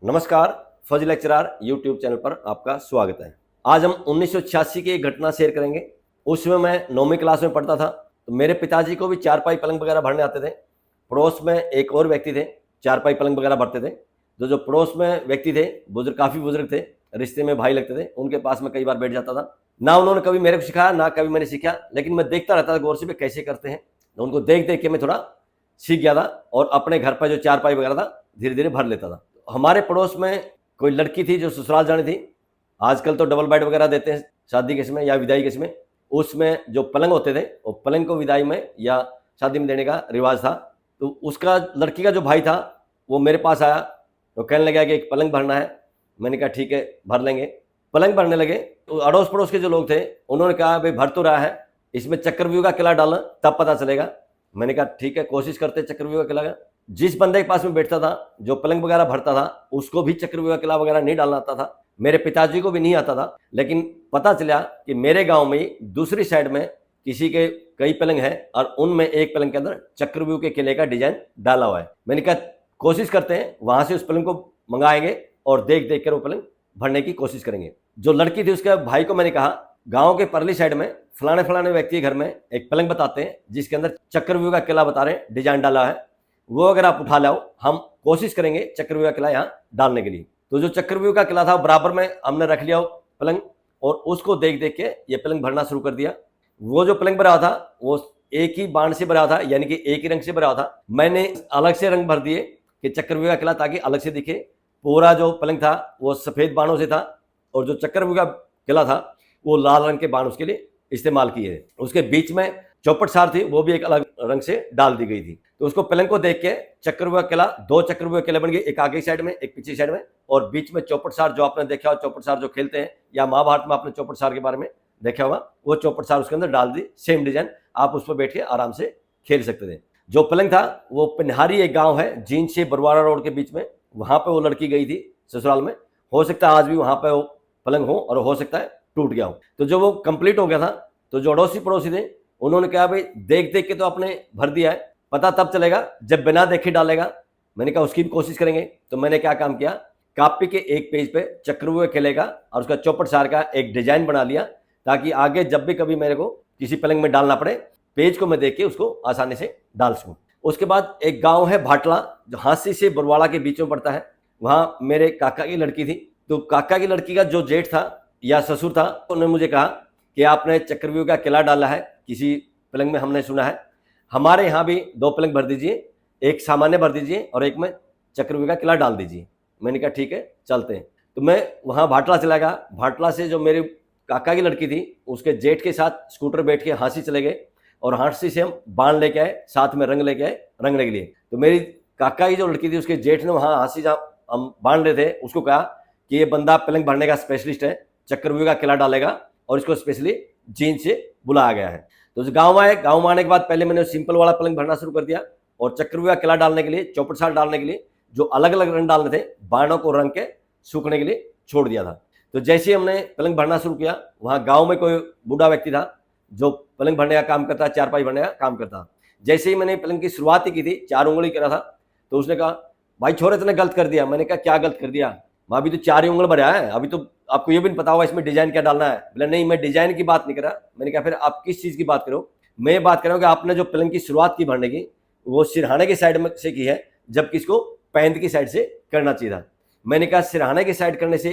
नमस्कार, fudge lecturer YouTube channel पर आपका स्वागत है। आज हम 1986 की एक घटना शेयर करेंगे। उसमें मैं 9वीं क्लास में पढ़ता था, तो मेरे पिताजी को भी चारपाई पलंग वगैरह भरने आते थे। पड़ोस में एक और व्यक्ति थे, चारपाई पलंग वगैरह भरते थे। जो पड़ोस में व्यक्ति थे, बुजुर्ग, काफ़ी बुजुर्ग थे, रिश्ते में भाई लगते थे, उनके पास में कई बार बैठ जाता था। ना उन्होंने कभी मेरे को सिखाया, ना कभी मैंने सीखा, लेकिन मैं देखता रहता था गौर से, वे कैसे करते हैं। तो उनको देख देख के मैं थोड़ा सीख गया था और अपने घर पर जो चारपाई वगैरह था धीरे धीरे भर लेता था। हमारे पड़ोस में कोई लड़की थी जो ससुराल जानी थी। आजकल तो डबल बेड वगैरह देते हैं शादी केस में या विदाई केस में। उसमें जो पलंग होते थे, वो पलंग को विदाई में या शादी में देने का रिवाज था। तो उसका, लड़की का जो भाई था, वो मेरे पास आया, तो कहने लगा कि एक पलंग भरना है। मैंने कहा ठीक है, भर लेंगे। पलंग भरने लगे तो अड़ोस पड़ोस के जो लोग थे, उन्होंने कहा भाई भर तो रहा है, इसमें चक्रव्यूह का किला डालना, तब पता चलेगा। मैंने कहा ठीक है, कोशिश करते चक्रव्यूह का किला का। जिस बंदे के पास में बैठता था, जो पलंग वगैरह भरता था, उसको भी चक्रव्यूह का किला वगैरह नहीं डालना आता था। मेरे पिताजी को भी नहीं आता था। लेकिन पता चला कि मेरे गांव में दूसरी साइड में किसी के कई पलंग हैं और उनमें एक पलंग के अंदर चक्रव्यूह के किले का डिजाइन डाला हुआ है। मैंने कहा कोशिश करते हैं, वहां से उस पलंग को मंगाएंगे और देख देख कर वो पलंग भरने की कोशिश करेंगे। जो लड़की थी, उसके भाई को मैंने कहा गांव के परली साइड में फलाने फलाने व्यक्ति के घर में एक पलंग बताते हैं जिसके अंदर चक्रव्यूह का किला बता रहे हैं, डिजाइन डाला है, वो अगर आप उठा लाओ, हम कोशिश करेंगे चक्रव्यूह का किला यहाँ डालने के लिए। तो जो चक्रव्यूह का किला था, बराबर में हमने रख लिया पलंग और उसको देख देख के ये पलंग भरना शुरू कर दिया। वो जो पलंग भरा था वो एक ही बाण से भरा था, यानी कि एक ही रंग से भरा था। मैंने अलग से रंग भर दिए कि चक्रव्यूह का किला ताकि अलग से दिखे। पूरा जो पलंग था वो सफेद बाणों से था और जो चक्रव्यूह का किला था वो लाल रंग के बाण उसके लिए इस्तेमाल किए। उसके बीच में चौपट सार थी, वो भी एक अलग रंग से डाल दी गई थी। तो उसको पलंग को देख के चक्रव्यूह किला, दो चक्रव्यूह किले बन गए, एक आगे साइड में एक पीछे साइड में, और बीच में चौपट सार, जो आपने देखा हो चौपट सार जो खेलते हैं, या महाभारत में आपने चौपट सार के बारे में देखा होगा, वो चौपट सार उसके अंदर डाल दी, सेम डिजाइन। आप उस पर बैठ के आराम से खेल सकते थे। जो पलंग था वो पिन्हारी एक गाँव है, जींद से बरवाड़ा रोड के बीच में, वहां पर वो लड़की गई थी ससुराल में। हो सकता है आज भी वहां पर वो पलंग हो और हो सकता है टूट गया हो। तो जो वो कंप्लीट हो गया था, तो जो अड़ोसी पड़ोसी थे उन्होंने कहा भाई देख देख के तो आपने भर दिया है, पता तब चलेगा जब बिना देखे डालेगा। मैंने कहा उसकी भी कोशिश करेंगे। तो मैंने क्या काम किया, कॉपी के एक पेज पे चक्रव्यूह किले का और उसका चौपट सार का एक डिजाइन बना लिया, ताकि आगे जब भी कभी मेरे को किसी पलंग में डालना पड़े, पेज को मैं देख के उसको आसानी से डाल सकूं। उसके बाद एक गाँव है भाटला, जो हांसी से बरवाड़ा के बीच में पड़ता है। वहां मेरे काका की लड़की थी। तो काका की लड़की का जो जेठ था या ससुर था, उन्होंने मुझे कहा कि आपने चक्रव्यूह का किला डाला है किसी पलंग में, हमने सुना है, हमारे यहाँ भी दो पलंग भर दीजिए, एक सामान्य भर दीजिए और एक में चक्रव्यूह का किला डाल दीजिए। मैंने कहा ठीक है, चलते हैं। तो मैं वहाँ भाटला चला गया। भाटला से जो मेरे काका की लड़की थी, उसके जेठ के साथ स्कूटर बैठ के हांसी चले गए और हांसी से हम बाण लेके आए, साथ में रंग लेके आए रंगने के लिए। तो मेरी काका की जो लड़की थी, उसके जेठ ने वहाँ हांसी जहाँ हम बाण रहे थे, उसको कहा कि ये बंदा पलंग भरने का स्पेशलिस्ट है, चक्रव्यूह का किला डालेगा, और इसको स्पेशली जींद से बुलाया गया है। तो गाँव आए, गाँव में आने के बाद पहले मैंने सिंपल वाला पलंग भरना शुरू कर दिया और चक्रव्यूह का किला डालने के लिए, चौपट सार डालने के लिए जो अलग अलग रंग डालने थे, बाणों को रंग के सूखने के लिए छोड़ दिया था। तो जैसे ही हमने पलंग भरना शुरू किया, वहाँ गाँव में कोई बूढ़ा व्यक्ति था जो पलंग भरने का काम करता, चारपाई भरने का काम करता। जैसे ही मैंने पलंग की शुरुआत ही की थी, 4 उंगली करा था, तो उसने कहा भाई छोरे तूने गलत कर दिया। मैंने कहा क्या गलत कर दिया? अभी तो 4 ही उंगल भरा है, अभी तो आपको ये भी नहीं पता होगा इसमें डिजाइन क्या डालना है। बोला नहीं, मैं डिजाइन की बात नहीं कर रहा। मैंने कहा फिर आप किस चीज की बात करो? मैं बात कर रहा हूँ कि आपने जो पलंग की शुरुआत की भरने की, वो सिरहाने की साइड में से की है, जबकि इसको पैंत की साइड से करना चाहिए था। मैंने कहा सिरहाने की साइड करने से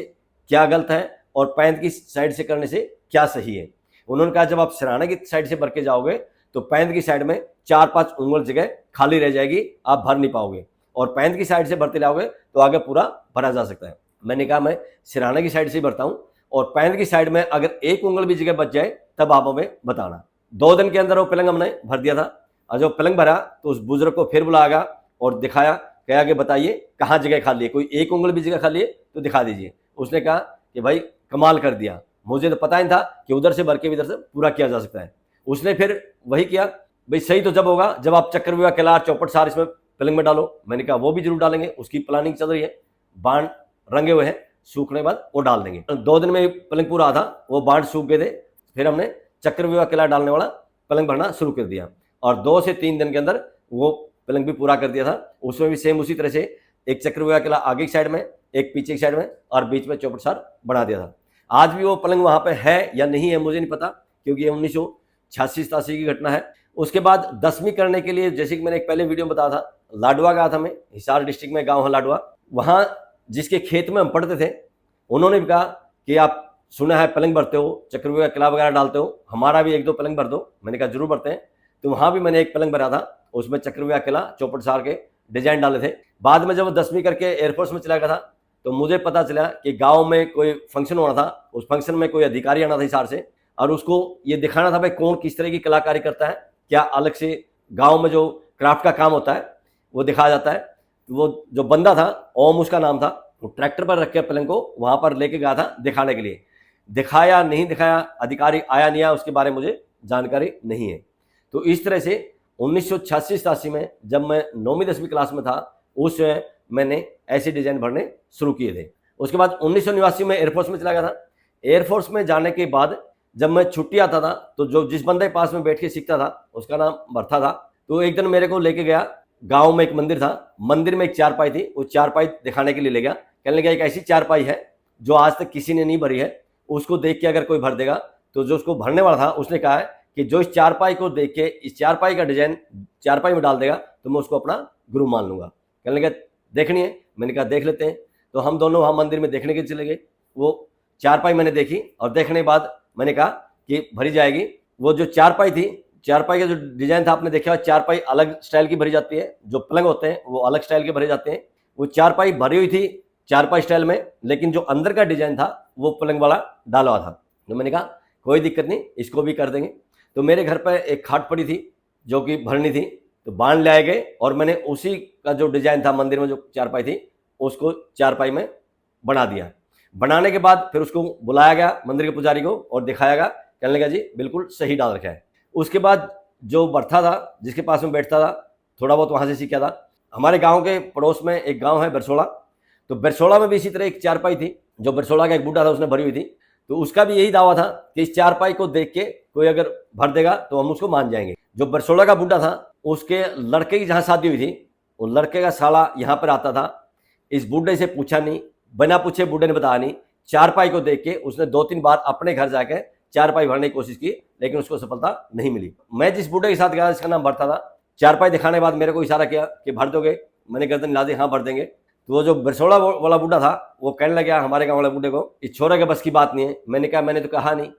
क्या गलत है और पैंत की साइड से करने से क्या सही है? उन्होंने कहा जब आप सिरहाने की साइड से भर के जाओगे तो पैंत की साइड में 4-5 उंगल जगह खाली रह जाएगी, आप भर नहीं पाओगे, और पैंत की साइड से भरते जाओगे तो आगे पूरा भरा जा सकता है। मैंने कहा मैं सिरहाने की साइड से भरता हूँ और पैंत की साइड में अगर 1 उंगल भी जगह बच जाए तब आप हमें बताना। 2 दिन के अंदर वो पलंग हमने भर दिया था। और जब पलंग भरा तो उस बुजुर्ग को फिर बुलाया गया और दिखाया, कहा कि बताइए कहाँ जगह खाली है, कोई 1 उंगल भी जगह खाली है तो दिखा दीजिए। उसने कहा कि भाई कमाल कर दिया, मुझे तो पता ही था कि उधर से भर के इधर से पूरा किया जा सकता है। उसने फिर वही किया, भाई सही तो जब होगा जब आप चक्रव्यूह किला, चौपट सार इसमें पलंग में डालो। मैंने कहा वो भी जरूर डालेंगे, उसकी प्लानिंग चल रही है, बाण रंगे हुए हैं, सूखने के बाद वो डाल देंगे। 2 दिन में पलंग पूरा था, वो बाण सूख गए थे। फिर हमने चक्रव्यूह किला डालने वाला पलंग भरना शुरू कर दिया और 2 से 3 दिन के अंदर वो पलंग भी पूरा कर दिया था। उसमें भी सेम उसी तरह से एक चक्रव्यूह किला आगे की साइड में, एक पीछे की साइड में और बीच में चौपटसार बना दिया था। आज भी वो पलंग वहाँ पे है या नहीं है मुझे नहीं पता, क्योंकि ये 1986-87 की घटना है। उसके बाद 10वीं करने के लिए, जैसे कि मैंने एक पहले वीडियो में बताया था, लाडवा गया था मैं, हिसार डिस्ट्रिक्ट में गाँव है लाडवा। वहाँ जिसके खेत में हम पढ़ते थे, उन्होंने भी कहा कि आप सुना है पलंग भरते हो, चक्रव्यूह का किला वगैरह डालते हो, हमारा भी 1-2 पलंग भर दो। मैंने कहा जरूर भरते हैं। तो वहाँ भी मैंने एक पलंग भरा था, उसमें चक्रव्यूह किला चौपटसार के डिजाइन डाले थे। बाद में जब 10वीं करके एयरफोर्स में चला गया था, तो मुझे पता चला कि गांव में कोई फंक्शन होना था, उस फंक्शन में कोई अधिकारी आना था हिसार से, और उसको ये दिखाना था भाई कौन किस तरह की कलाकारी करता है, क्या अलग से गांव में जो क्राफ्ट का काम होता है वो दिखाया जाता है। वो जो बंदा था, ओम उसका नाम था, वो ट्रैक्टर पर रख के पलंग को वहां पर लेके गया था दिखाने के लिए। दिखाया नहीं दिखाया, अधिकारी आया नहीं आया, उसके बारे में मुझे जानकारी नहीं है। तो इस तरह से 1986-87 में जब मैं 9वीं-10वीं क्लास में था, उस समय मैंने ऐसे डिजाइन भरने शुरू किए थे। उसके बाद 1989 में एयरफोर्स में चला गया था। एयरफोर्स में जाने के बाद जब मैं छुट्टी आता था, तो जो जिस बंदे के पास में बैठ के सीखता था उसका नाम भरथा था। तो एक दिन मेरे को लेके गया, गांव में एक मंदिर था, मंदिर में एक चारपाई थी, वो चारपाई दिखाने के लिए ले गया। कहने लगा एक ऐसी चारपाई है जो आज तक किसी ने नहीं भरी है, उसको देख के अगर कोई भर देगा, तो जो उसको भरने वाला था उसने कहा है कि जो इस चारपाई को देख के इस चारपाई का डिजाइन चारपाई में डाल देगा तो मैं उसको अपना गुरु मान लूंगा। कहने लगा देखनी है। मैंने कहा देख लेते हैं। तो हम दोनों वहाँ मंदिर में देखने के चले गए। वो चारपाई मैंने देखी और देखने के बाद मैंने कहा कि भरी जाएगी। वो जो चारपाई थी, चारपाई का जो डिजाइन था आपने देखा, चारपाई अलग स्टाइल की भरी जाती है, जो पलंग होते हैं वो अलग स्टाइल के भरे जाते हैं। वो चारपाई भरी हुई थी चारपाई स्टाइल में, लेकिन जो अंदर का डिजाइन था वो पलंग वाला डाला हुआ था। तो मैंने कहा कोई दिक्कत नहीं, इसको भी कर देंगे। तो मेरे घर पर एक खाट पड़ी थी जो कि भरनी थी, तो बांध ले आए गए और मैंने उसी का जो डिजाइन था मंदिर में जो चारपाई थी उसको चारपाई में बना दिया। बनाने के बाद फिर उसको बुलाया गया मंदिर के पुजारी को और दिखाया गया। कहने लगा जी बिल्कुल सही डाल रखा है। उसके बाद जो भरथा था जिसके पास में बैठता था, थोड़ा बहुत वहाँ से सीखा था। हमारे गाँव के पड़ोस में एक गाँव है बरसोड़ा, तो बरसोड़ा में भी इसी तरह एक चारपाई थी, जो बरसोड़ा का एक बूढ़ा था उसने भरी हुई थी। तो उसका भी यही दावा था कि इस चारपाई को देख के कोई अगर भर देगा तो हम उसको मान जाएंगे। जो बरसोड़ा का बूढ़ा था, उसके लड़के की जहाँ शादी हुई थी, वो लड़के का साला यहाँ पर आता था। इस बूढ़े से पूछा नहीं, बिना पूछे बूढ़े ने बताया नहीं। चारपाई को देख के उसने 2-3 बार अपने घर जाके चारपाई भरने की कोशिश की, लेकिन उसको सफलता नहीं मिली। मैं जिस बूढ़े के साथ गया जिसका नाम भरथा था, चारपाई दिखाने के बाद मेरे को इशारा किया कि भर दोगे। मैंने गर्दन हिला दी, हाँ भर देंगे। तो वो जो बरसोड़ा वाला बूढ़ा था वो कहने लगा हमारे गाँव वाले बूढ़े को, इस छोरे के बस की बात नहीं है। मैंने कहा मैंने तो कहा नहीं,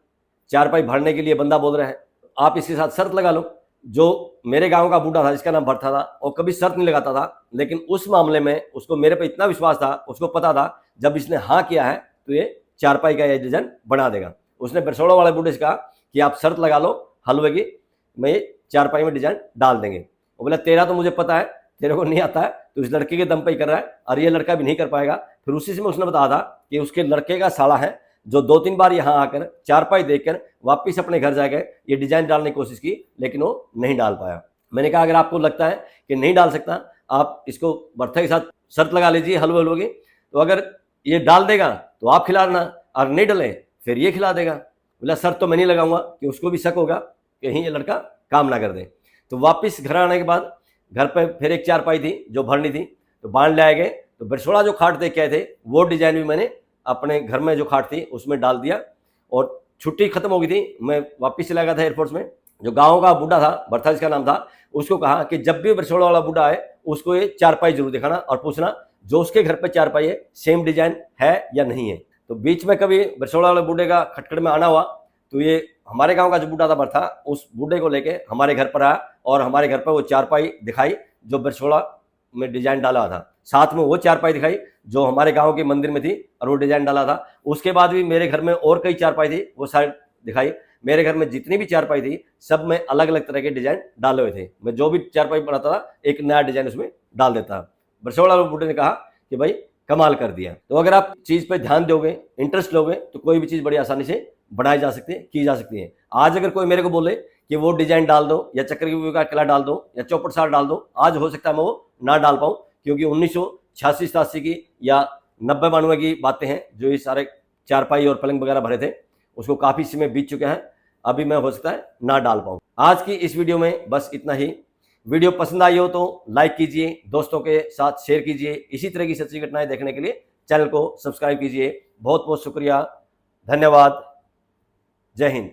चारपाई भरने के लिए बंदा बोल रहा है, आप इसके साथ शर्त लगा लो। जो मेरे गांव का बूढ़ा था जिसका नाम भरथा था, वो कभी शर्त नहीं लगाता था, लेकिन उस मामले में उसको मेरे पे इतना विश्वास था, उसको पता था जब इसने हाँ किया है तो ये चारपाई का ये डिजाइन बना देगा। उसने बरसोड़ा वाले बूढ़े से कहा कि आप शर्त लगा लो हलवे की, मैं ये चारपाई में डिजाइन डाल देंगे। वो बोला तेरा तो मुझे पता है, तेरे को नहीं आता है, तो इस लड़के के दम पे ही कर रहा है और ये लड़का भी नहीं कर पाएगा। फिर उसी से मैं उसने बताया था कि उसके लड़के का साला है जो 2-3 बार यहाँ आकर चारपाई देखकर वापिस अपने घर जाकर ये डिजाइन डालने की कोशिश की, लेकिन वो नहीं डाल पाया। मैंने कहा अगर आपको लगता है कि नहीं डाल सकता, आप इसको भरथा के साथ शर्त लगा लीजिए हलवे की, तो अगर ये डाल देगा तो आप खिलाना, और नहीं डले फिर ये खिला देगा। बोला शर्त तो मैं नहीं लगाऊंगा कि उसको भी शक होगा कि कहीं ये लड़का काम ना कर दे। तो वापिस घर आने के बाद घर पर फिर एक चारपाई थी जो भरनी थी, तो बांध ले आए गए। तो बरसोड़ा जो खाट देख के आए थे वो डिजाइन भी मैंने अपने घर में जो खाट थी उसमें डाल दिया। और छुट्टी खत्म हो गई थी, मैं वापस चला गया था एयरपोर्ट में। जो गांव का बूढ़ा था, भरथा जिसका नाम था, उसको कहा कि जब भी बरसोड़ा वाला बूढ़ा आए उसको ये चारपाई जरूर दिखाना और पूछना जो उसके घर पे चारपाई है सेम डिजाइन है या नहीं है। तो बीच में कभी बरसोड़ा वाले बूढ़े का खटखट में आना हुआ, तो ये हमारे गाँव का जो बूढ़ा था भरथा, उस बूढ़े को लेके हमारे घर पर आया और हमारे घर पर वो चारपाई दिखाई जो बरसोड़ा में डिजाइन डाला था। साथ में वो चारपाई दिखाई जो हमारे गांव के मंदिर में थी और वो डिजाइन डाला था। उसके बाद भी मेरे घर में और कई चारपाई थी, वो सारी दिखाई। मेरे घर में जितनी भी चारपाई थी सब में अलग अलग तरह के डिजाइन डाले हुए थे। मैं जो भी चारपाई बनाता था एक नया डिजाइन उसमें डाल देता। बरसोड़ा बूढ़े ने कहा कि भाई कमाल कर दिया। तो अगर आप चीज पे ध्यान दोगे, इंटरेस्ट लोगे, तो कोई भी चीज बड़ी आसानी से बनाई जा सकती है, की जा सकती है। आज अगर कोई मेरे को बोले कि वो डिजाइन डाल दो या चक्रव्यूह का किला डाल दो या चौपटसार डाल दो, आज हो सकता है मैं वो ना डाल पाऊँ, क्योंकि 1986-87 की या 90-92 की बातें हैं जो ये सारे चारपाई और पलंग वगैरह भरे थे, उसको काफ़ी समय बीत चुके हैं। अभी मैं हो सकता है ना डाल पाऊँ। आज की इस वीडियो में बस इतना ही। वीडियो पसंद आई हो तो लाइक कीजिए, दोस्तों के साथ शेयर कीजिए। इसी तरह की सच्ची घटनाएं देखने के लिए चैनल को सब्सक्राइब कीजिए। बहुत बहुत शुक्रिया, धन्यवाद, जय हिंद।